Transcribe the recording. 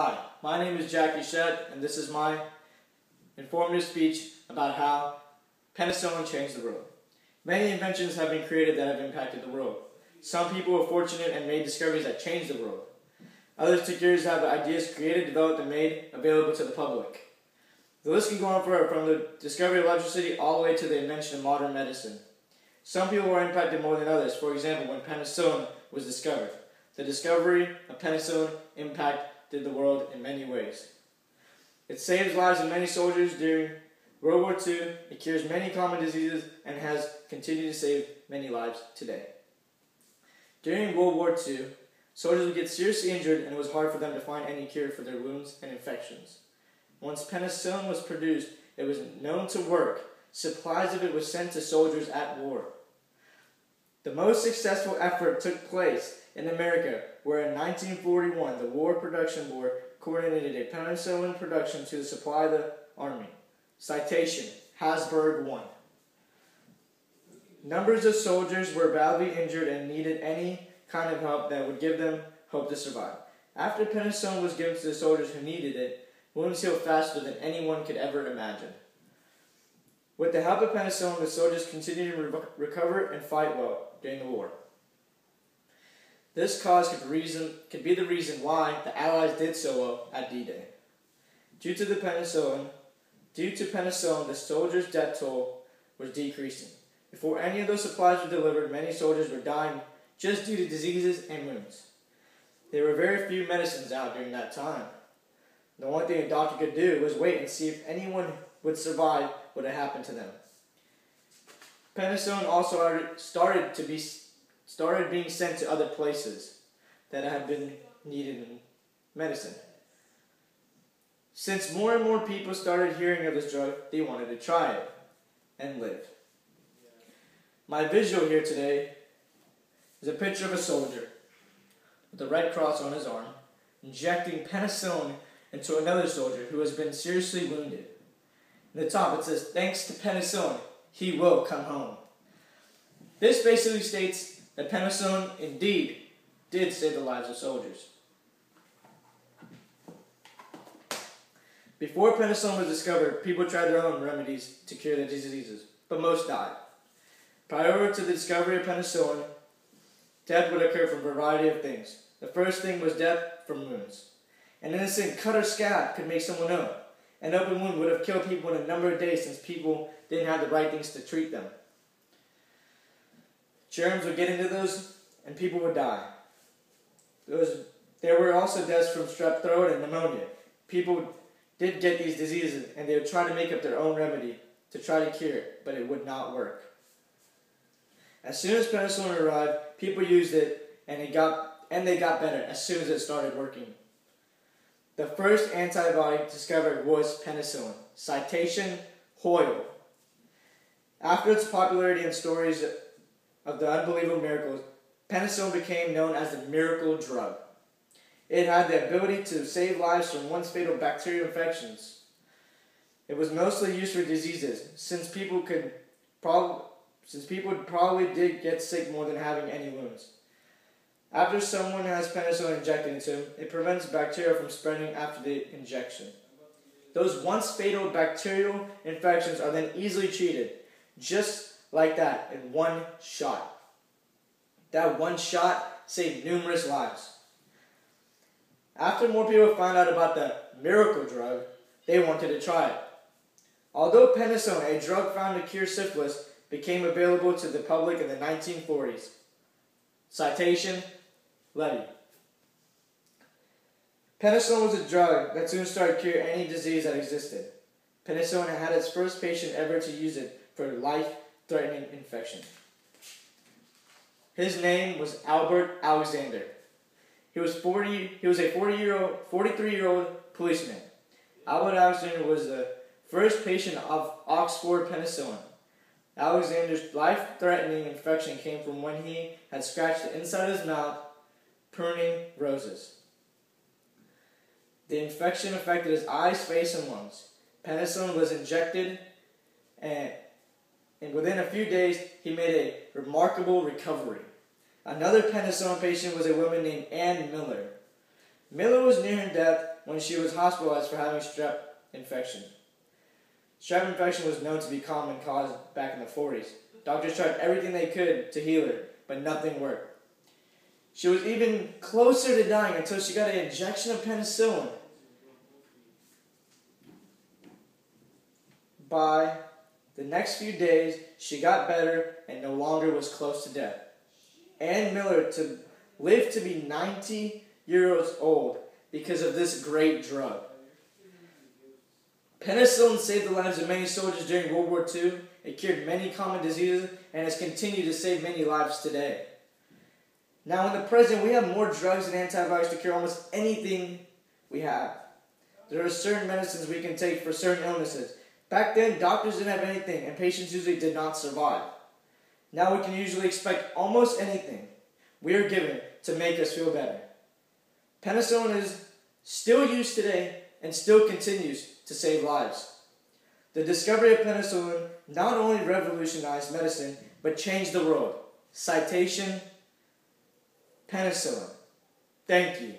Hi, my name is Sheth, and this is my informative speech about how penicillin changed the world. Many inventions have been created that have impacted the world. Some people were fortunate and made discoveries that changed the world. Others took years to have ideas created, developed, and made available to the public. The list can go on forever, from the discovery of electricity all the way to the invention of modern medicine. Some people were impacted more than others. For example, when penicillin was discovered. The discovery of penicillin impacted the world in many ways. It saves lives of many soldiers during World War II, it cures many common diseases, and has continued to save many lives today. During World War II, soldiers would get seriously injured and it was hard for them to find any cure for their wounds and infections. Once penicillin was produced, it was known to work. Supplies of it were sent to soldiers at war. The most successful effort took place in America, where in 1941 the War Production Board coordinated a penicillin production to supply the Army. Citation, Hasburg 1. Numbers of soldiers were badly injured and needed any kind of help that would give them hope to survive. After penicillin was given to the soldiers who needed it, wounds healed faster than anyone could ever imagine. With the help of penicillin, the soldiers continued to recover and fight well during the war. This cause could be the reason why the Allies did so well at D-Day. Due to penicillin, the soldiers' death toll was decreasing. Before any of those supplies were delivered, many soldiers were dying just due to diseases and wounds. There were very few medicines out during that time. The only thing a doctor could do was wait and see if anyone would survive what had happened to them. Penicillin also started being sent to other places that had been needed in medicine. Since more and more people started hearing of this drug, they wanted to try it and live. My visual here today is a picture of a soldier with a red cross on his arm injecting penicillin into another soldier who has been seriously wounded. In the top it says, "Thanks to penicillin, he will come home." This basically states that penicillin indeed did save the lives of soldiers. Before penicillin was discovered, people tried their own remedies to cure their diseases, but most died. Prior to the discovery of penicillin, death would occur from a variety of things. The first thing was death from wounds. An innocent cut or scab could make someone ill. An open wound would have killed people in a number of days since people didn't have the right things to treat them. Germs would get into those and people would die. There were also deaths from strep throat and pneumonia. People did get these diseases and they would try to make up their own remedy to try to cure it, but it would not work. As soon as penicillin arrived, people used it and they got better as soon as it started working. The first antibiotic discovered was penicillin. Citation, Hoyle. After its popularity and stories of the unbelievable miracles, penicillin became known as the miracle drug. It had the ability to save lives from once fatal bacterial infections. It was mostly used for diseases, since people probably did get sick more than having any wounds. After someone has penicillin injected into them, it prevents bacteria from spreading after the injection. Those once fatal bacterial infections are then easily treated, just like that, in one shot. That one shot saved numerous lives. After more people found out about the miracle drug, they wanted to try it. Although penicillin, a drug found to cure syphilis, became available to the public in the 1940s. Citation, Levy. Penicillin was a drug that soon started to cure any disease that existed. Penicillin had its first patient ever to use it for life-threatening infection. His name was Albert Alexander. He was a 43-year-old policeman. Albert Alexander was the first patient of Oxford penicillin. Alexander's life-threatening infection came from when he had scratched the inside of his mouth, pruning roses. The infection affected his eyes, face, and lungs. Penicillin was injected, and within a few days, he made a remarkable recovery. Another penicillin patient was a woman named Ann Miller. Miller was near her death when she was hospitalized for having strep infection. Strep infection was known to be a common cause back in the 40s. Doctors tried everything they could to heal her, but nothing worked. She was even closer to dying until she got an injection of penicillin. By the next few days, she got better and no longer was close to death. Ann Miller lived to be 90 years old because of this great drug. Penicillin saved the lives of many soldiers during World War II. It cured many common diseases and has continued to save many lives today. Now in the present, we have more drugs and antibiotics to cure almost anything we have. There are certain medicines we can take for certain illnesses. Back then, doctors didn't have anything, and patients usually did not survive. Now we can usually expect almost anything we are given to make us feel better. Penicillin is still used today and still continues to save lives. The discovery of penicillin not only revolutionized medicine, but changed the world. Citation, penicillin. Thank you.